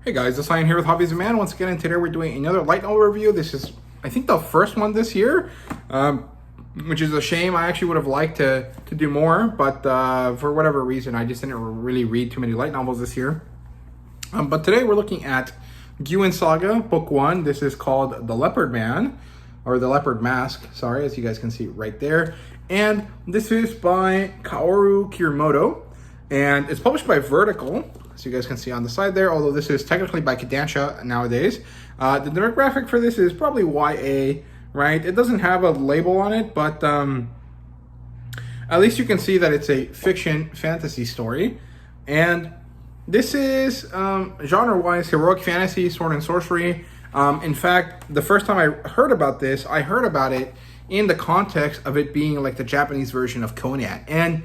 Hey guys, it's Ian here with Hobbies of Man once again, and today we're doing another light novel review. This is, I think, the first one this year, which is a shame. I actually would have liked to do more, but for whatever reason, I just didn't really read too many light novels this year. But today we're looking at Guin Saga, Book 1. This is called The Leopard Man, or The Leopard Mask, sorry, as you guys can see right there. And this is by Kaoru Kiramoto, and it's published by Vertical, so you guys can see on the side there, although this is technically by Kodansha nowadays. The demographic for this is probably YA, right? It doesn't have a label on it, but at least you can see that it's a fiction fantasy story. And this is, genre-wise, heroic fantasy, sword and sorcery. In fact, the first time I heard about this, I heard about it in the context of it being like the Japanese version of Conan. And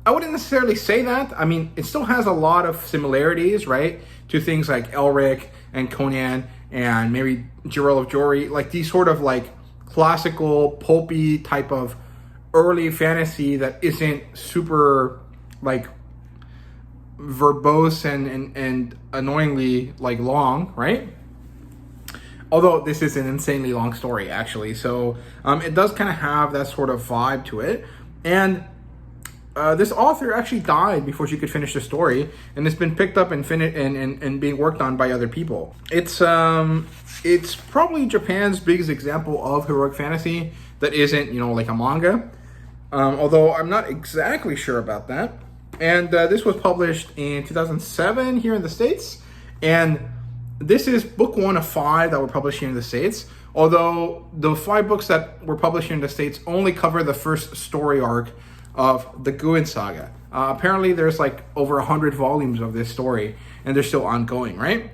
I wouldn't necessarily say that. I mean, it still has a lot of similarities, right, to things like Elric and Conan and maybe Jirel of Jory, like these sort of like classical pulpy type of early fantasy that isn't super like verbose and annoyingly like long, right? Although this is an insanely long story, actually. So it does kind of have that sort of vibe to it. And this author actually died before she could finish the story, and it's been picked up and being worked on by other people. It's probably Japan's biggest example of heroic fantasy that isn't, like a manga. Although I'm not exactly sure about that. And this was published in 2007 here in the States, and this is book 1 of 5 that were published here in the States. Although the 5 books that were published here in the States only cover the first story arc of the Guin Saga. Apparently there's like over 100 volumes of this story, and they're still ongoing, right?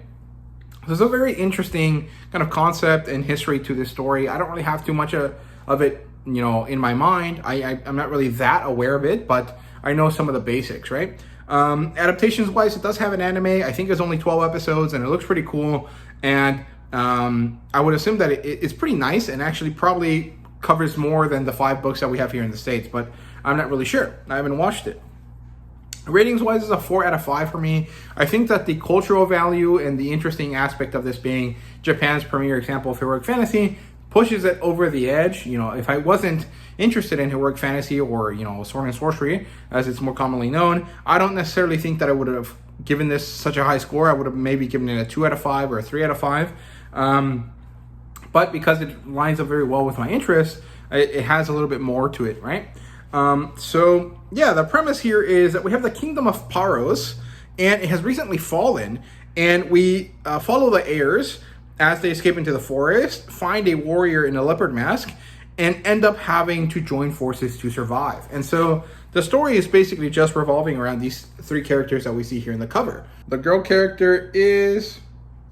There's a very interesting kind of concept and history to this story. I don't really have too much of it, in my mind. I'm not really that aware of it, but I know some of the basics, right? Adaptations wise, it does have an anime. I think it's only 12 episodes, and it looks pretty cool. And I would assume that it's pretty nice, and actually probably covers more than the 5 books that we have here in the States, but I'm not really sure. I haven't watched it. Ratings wise, is a 4 out of 5 for me. I think that the cultural value and the interesting aspect of this being Japan's premier example of heroic fantasy pushes it over the edge. If I wasn't interested in heroic fantasy or, sword and sorcery, as it's more commonly known, I don't necessarily think that I would have given this such a high score. I would have maybe given it a 2 out of 5 or a 3 out of 5. But because it lines up very well with my interests, it has a little bit more to it, right? So yeah, the premise here is that we have the kingdom of Paros, and it has recently fallen, and we follow the heirs as they escape into the forest, find a warrior in a leopard mask, and end up having to join forces to survive. And so the story is basically just revolving around these 3 characters that we see here in the cover. The girl character is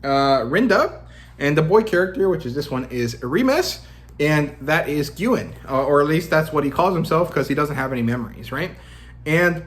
Rinda, and the boy character, which is this one, is Remus, and that is Guin, or at least that's what he calls himself, because he doesn't have any memories, right? And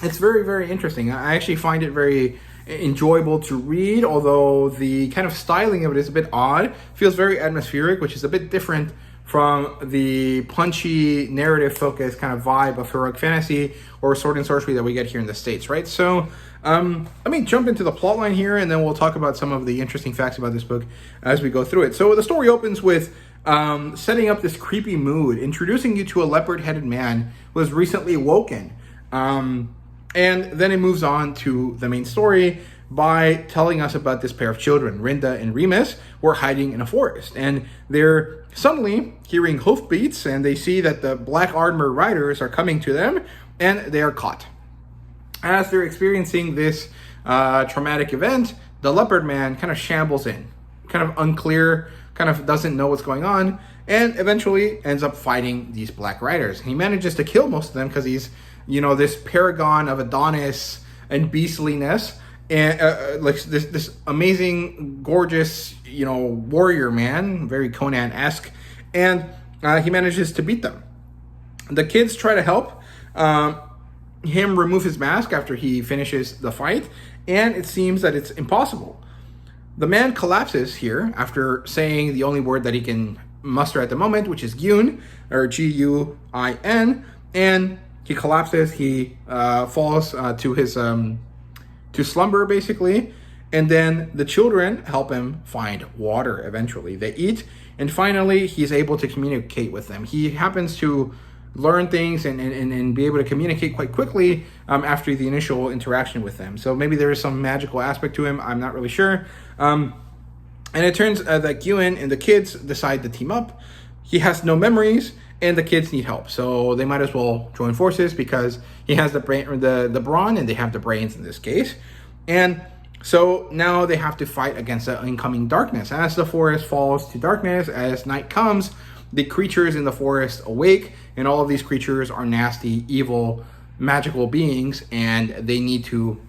it's very, very interesting. I actually find it very enjoyable to read, although the kind of styling of it is a bit odd. Feels very atmospheric, which is a bit different from the punchy, narrative-focused kind of vibe of heroic fantasy or sword and sorcery that we get here in the States, right? So let me jump into the plotline here, and then we'll talk about some of the interesting facts about this book as we go through it. So the story opens with setting up this creepy mood, introducing you to a leopard-headed man who was recently woken. And then it moves on to the main story by telling us about this pair of children, Rinda and Remus, who are hiding in a forest. And they're suddenly hearing hoofbeats, and they see that the black armor riders are coming to them, and they are caught. As they're experiencing this traumatic event, the leopard man kind of shambles in, kind of unclear, kind of doesn't know what's going on, and eventually ends up fighting these black riders. He manages to kill most of them because he's, this paragon of Adonis and beastliness, and like this amazing, gorgeous, warrior man, very Conan-esque, and he manages to beat them. The kids try to help him remove his mask after he finishes the fight, and it seems that it's impossible. The man collapses here after saying the only word that he can muster at the moment, which is Guin, or Guin, and he collapses. He falls to his to slumber, basically, And then the children help him find water eventually. They eat, and finally he's able to communicate with them. He happens to learn things and be able to communicate quite quickly after the initial interaction with them. So maybe there is some magical aspect to him. I'm not really sure. And it turns that Guin and the kids decide to team up. He has no memories, and the kids need help. So they might as well join forces because he has the brawn, and they have the brains in this case. And so now they have to fight against the incoming darkness. As the forest falls to darkness, as night comes, the creatures in the forest awake, and all of these creatures are nasty, evil, magical beings, and they need to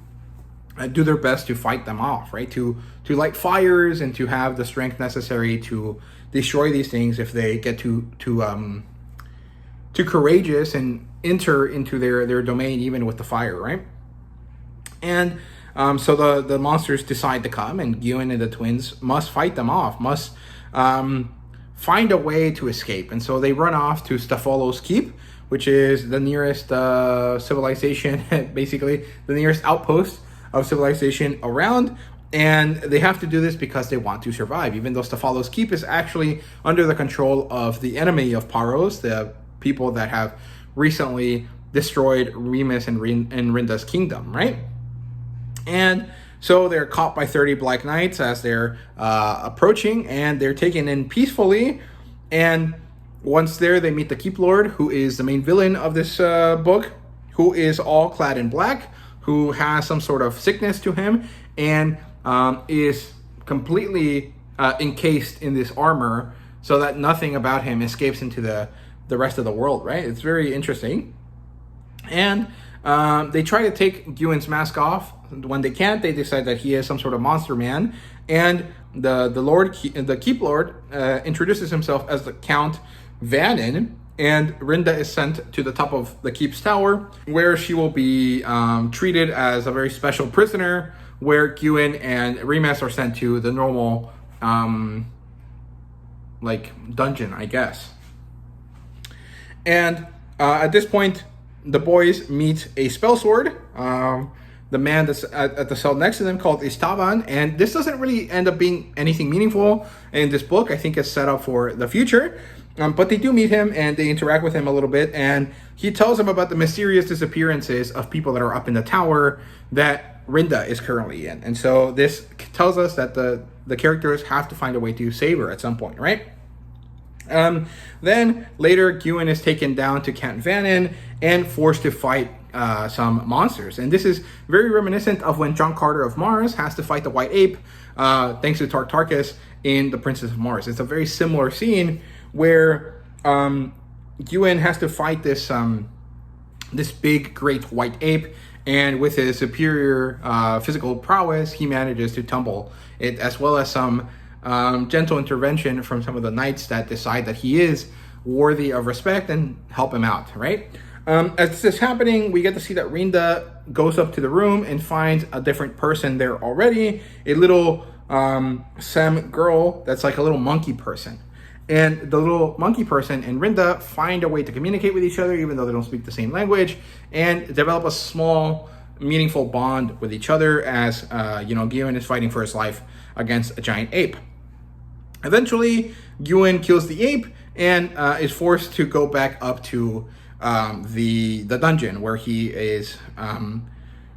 do their best to fight them off, right? To light fires and to have the strength necessary to destroy these things if they get too courageous and enter into their domain, even with the fire, right? And so the monsters decide to come, and Guin and the twins must fight them off, must find a way to escape. And so they run off to Stafolo's Keep, which is the nearest civilization, basically the nearest outpost of civilization around. And they have to do this because they want to survive, even though Stafolo's Keep is actually under the control of the enemy of Paros, the people that have recently destroyed Remus and Rinda's kingdom, right? And so they're caught by 30 Black Knights as they're approaching, and they're taken in peacefully. And once there, they meet the Keep Lord, who is the main villain of this book, who is all clad in black, who has some sort of sickness to him, and is completely encased in this armor so that nothing about him escapes into the rest of the world, right? It's very interesting. And they try to take Guin's mask off. When they can't, they decide that he is some sort of monster man. And the Keep Lord introduces himself as the Count Vannon, and Rinda is sent to the top of the Keep's tower, where she will be treated as a very special prisoner, where Guin and Remus are sent to the normal dungeon, I guess. And at this point, the boys meet a spell sword, the man that's at the cell next to them, called Estaban. And this doesn't really end up being anything meaningful in this book. I think it's set up for the future. But they do meet him, and they interact with him a little bit. And he tells them about the mysterious disappearances of people that are up in the tower that Rinda is currently in. And so this tells us that the characters have to find a way to save her at some point, right? Then later, Guin is taken down to Count Vannon and forced to fight some monsters. And this is very reminiscent of when John Carter of Mars has to fight the White Ape, thanks to Tartarchus in The Princess of Mars. It's a very similar scene where Guin has to fight this big, great white ape, and with his superior physical prowess, he manages to tumble it, as well as some gentle intervention from some of the knights that decide that he is worthy of respect and help him out, right? As this is happening, we get to see that Rinda goes up to the room and finds a different person there already, a little Sem girl that's like a little monkey person. And the little monkey person and Rinda find a way to communicate with each other, even though they don't speak the same language, and develop a small, meaningful bond with each other as, Guin is fighting for his life against a giant ape. Eventually, Guin kills the ape and is forced to go back up to the dungeon, where he is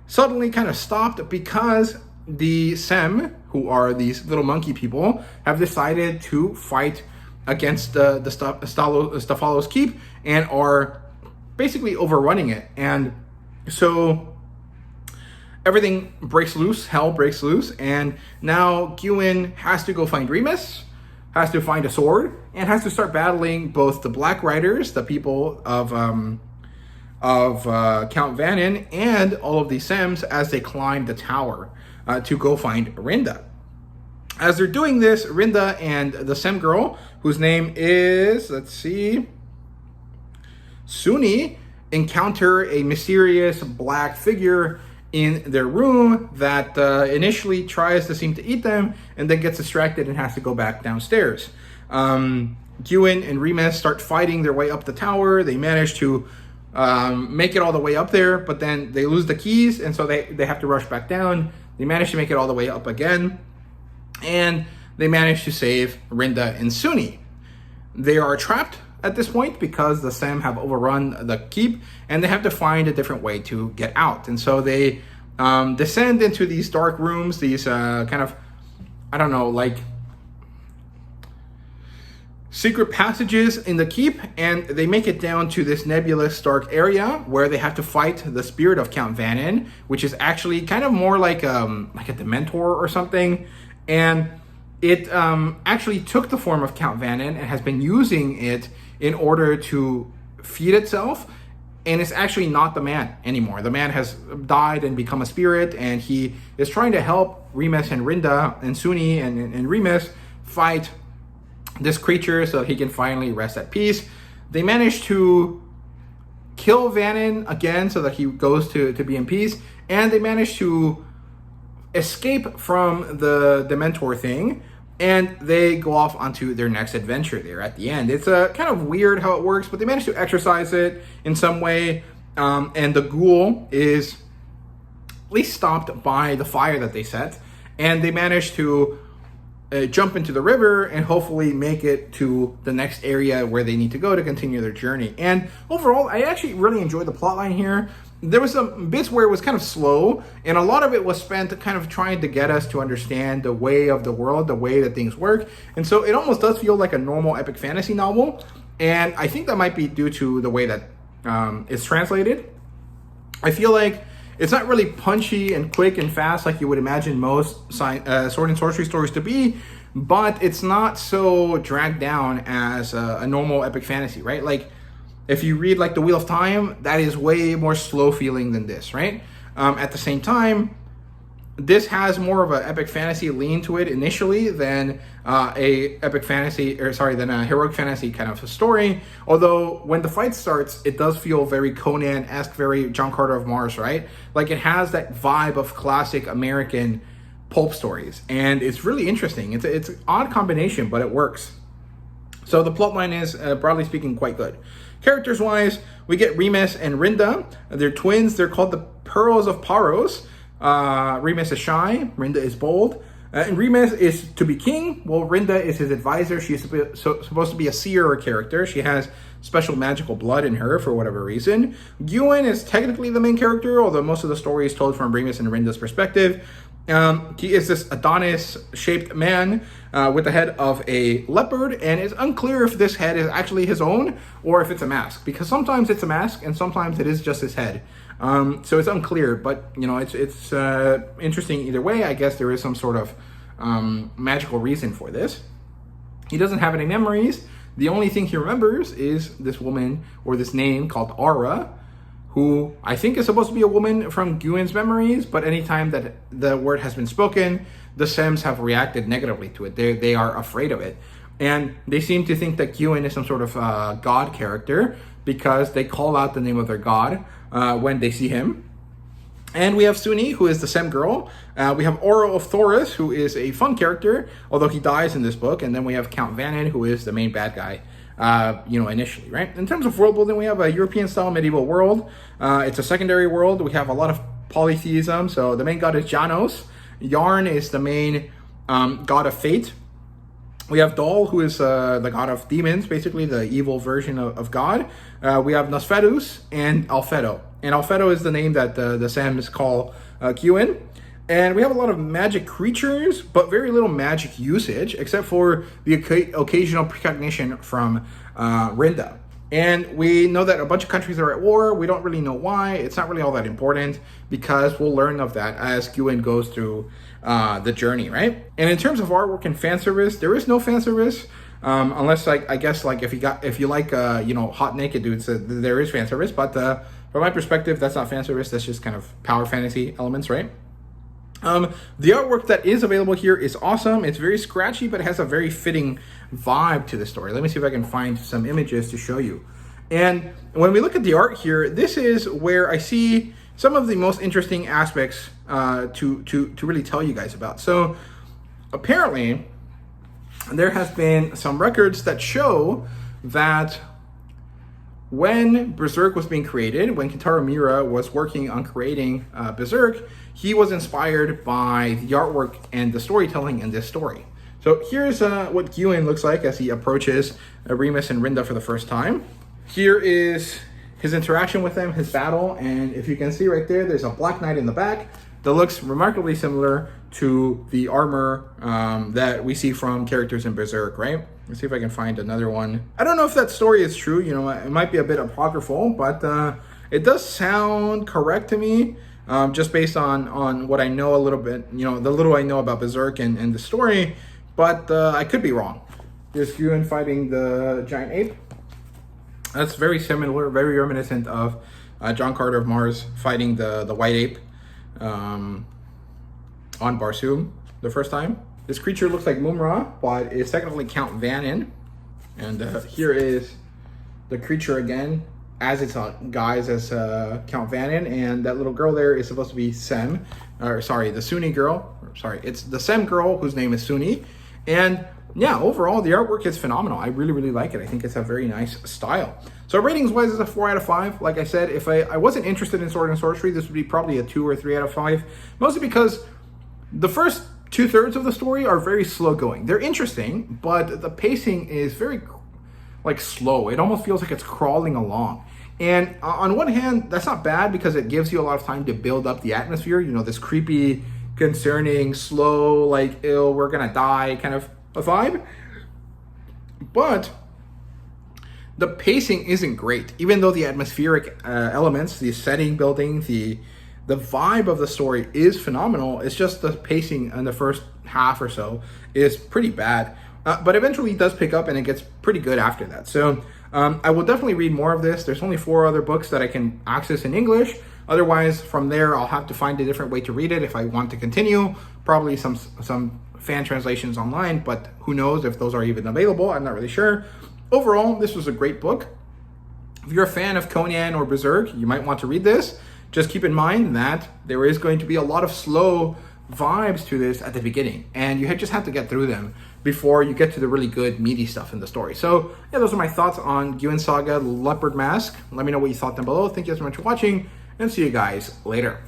suddenly kind of stopped because the Sem, who are these little monkey people, have decided to fight against the Stafolo's Keep and are basically overrunning it. And so everything breaks loose, hell breaks loose, and now Guin has to go find Remus, has to find a sword, and has to start battling both the Black Riders, the people of Count Vannon, and all of the Sems as they climb the tower to go find Rinda. As they're doing this, Rinda and the Sem girl, whose name is, Suni, encounter a mysterious black figure in their room that initially tries to seem to eat them and then gets distracted and has to go back downstairs. Guin and Remus start fighting their way up the tower. They manage to make it all the way up there, but then they lose the keys, and so they have to rush back down. They manage to make it all the way up again, and they manage to save Rinda and Sunni. They are trapped at this point because the Sem have overrun the keep, and they have to find a different way to get out. And so they descend into these dark rooms, these kind of, I don't know, like secret passages in the keep, and they make it down to this nebulous dark area where they have to fight the spirit of Count Vannin, which is actually kind of more like a Dementor or something. And it actually took the form of Count Vannin and has been using it in order to feed itself. And it's actually not the man anymore. The man has died and become a spirit, and he is trying to help Remus and Rinda and Sunni and Remus fight this creature so that he can finally rest at peace. They manage to kill Vannin again so that he goes to be in peace, and they manage to escape from the Dementor thing, and they go off onto their next adventure there at the end. It's kind of weird how it works, but they manage to exercise it in some way, and the ghoul is at least stopped by the fire that they set, and they manage to jump into the river and hopefully make it to the next area where they need to go to continue their journey. And overall, I actually really enjoyed the plotline here. There was some bits where it was kind of slow, and a lot of it was spent kind of trying to get us to understand the way of the world, the way that things work. And so it almost does feel like a normal epic fantasy novel. And I think that might be due to the way that it's translated. I feel like it's not really punchy and quick and fast like you would imagine most sword and sorcery stories to be, but it's not so dragged down as a normal epic fantasy, right? Like, if you read like The Wheel of Time, that is way more slow feeling than this, right? At the same time, this has more of an epic fantasy lean to it initially than a heroic fantasy kind of a story. Although when the fight starts, it does feel very Conan-esque, very John Carter of Mars, right? Like, it has that vibe of classic American pulp stories, and it's really interesting. It's an odd combination, but it works. So the plotline is, broadly speaking, quite good. Characters-wise, we get Remus and Rinda. They're twins. They're called the Pearls of Paros. Remus is shy. Rinda is bold. And Remus is to be king, while Rinda is his advisor. She's supposed to be a seer character. She has special magical blood in her for whatever reason. Guin is technically the main character, although most of the story is told from Remus and Rinda's perspective. He is this Adonis-shaped man with the head of a leopard, and it's unclear if this head is actually his own or if it's a mask, because sometimes it's a mask and sometimes it is just his head. So it's unclear, but you know, it's interesting either way. I guess there is some sort of magical reason for this. He doesn't have any memories. The only thing he remembers is this woman, or this name called Aura, who I think is supposed to be a woman from Guin's memories, but anytime that the word has been spoken, the Sems have reacted negatively to it. They are afraid of it. And they seem to think that Guin is some sort of god character because they call out the name of their god when they see him. And we have Sunni, who is the Sem girl. We have Oro of Thoris, who is a fun character, although he dies in this book. And then we have Count Vannin, who is the main bad guy. Initially, right? In terms of world building, we have a European-style medieval world. It's a secondary world. We have a lot of polytheism. So the main god is Janos. Yarn is the main god of fate. We have Dol, who is the god of demons, basically the evil version of God. We have Nosferatu and Alfedo. And Alfedo is the name that the Sams call Guin. And we have a lot of magic creatures, but very little magic usage, except for the occasional precognition from Rinda. And we know that a bunch of countries are at war. We don't really know why. It's not really all that important, because we'll learn of that as Guin goes through the journey, right? And in terms of artwork and fan service, there is no fan service, unless, like, I guess, like, if you like hot naked dudes, there is fan service. But from my perspective, that's not fan service. That's just kind of power fantasy elements, right? The artwork that is available here is awesome. It's very scratchy, but it has a very fitting vibe to the story. Let me see if I can find some images to show you. And when we look at the art here, this is where I see some of the most interesting aspects to really tell you guys about. So apparently there has been some records that show that when Berserk was being created, when Kentaro Miura was working on creating Berserk, he was inspired by the artwork and the storytelling in this story. So here's what Guin looks like as he approaches Remus and Rinda for the first time. Here is his interaction with them, his battle, and if you can see right there, there's a Black Knight in the back that looks remarkably similar to the armor that we see from characters in Berserk, right? Let's see if I can find another one. I don't know if that story is true, you know, it might be a bit apocryphal, but it does sound correct to me, just based on what I know a little bit, you know, the little I know about Berserk and the story, but I could be wrong. There's Guin fighting the giant ape. That's very similar, very reminiscent of John Carter of Mars fighting the white ape on Barsoom the first time. This creature looks like Mumra, but it's technically Count Vannin. And here is the creature again, as its guise as Count Vannin. And that little girl there is supposed to be Sem, or sorry, the Sunni girl. Sorry, it's the Sem girl whose name is Sunni. And yeah, overall, the artwork is phenomenal. I really, really like it. I think it's a very nice style. So ratings-wise, it's a 4 out of 5. Like I said, if I wasn't interested in Sword and Sorcery, this would be probably a 2 or 3 out of 5. Mostly because the first 2/3 of the story are very slow going. They're interesting, but the pacing is very slow. It almost feels like it's crawling along. And on one hand, that's not bad because it gives you a lot of time to build up the atmosphere. You know, this creepy, concerning, slow, like, ill, we're gonna die kind of a vibe. But the pacing isn't great, even though the atmospheric elements, the setting building, the vibe of the story is phenomenal. It's just the pacing in the first half or so is pretty bad, but eventually it does pick up and it gets pretty good after that. So I will definitely read more of this. There's only 4 other books that I can access in English. Otherwise, from there, I'll have to find a different way to read it if I want to continue. Probably some fan translations online, but who knows if those are even available. I'm not really sure. Overall, this was a great book. If you're a fan of Conan or Berserk, you might want to read this. Just keep in mind that there is going to be a lot of slow vibes to this at the beginning, and you just have to get through them before you get to the really good, meaty stuff in the story. So, yeah, those are my thoughts on Guin Saga Leopard Mask. Let me know what you thought down below. Thank you so much for watching, and see you guys later.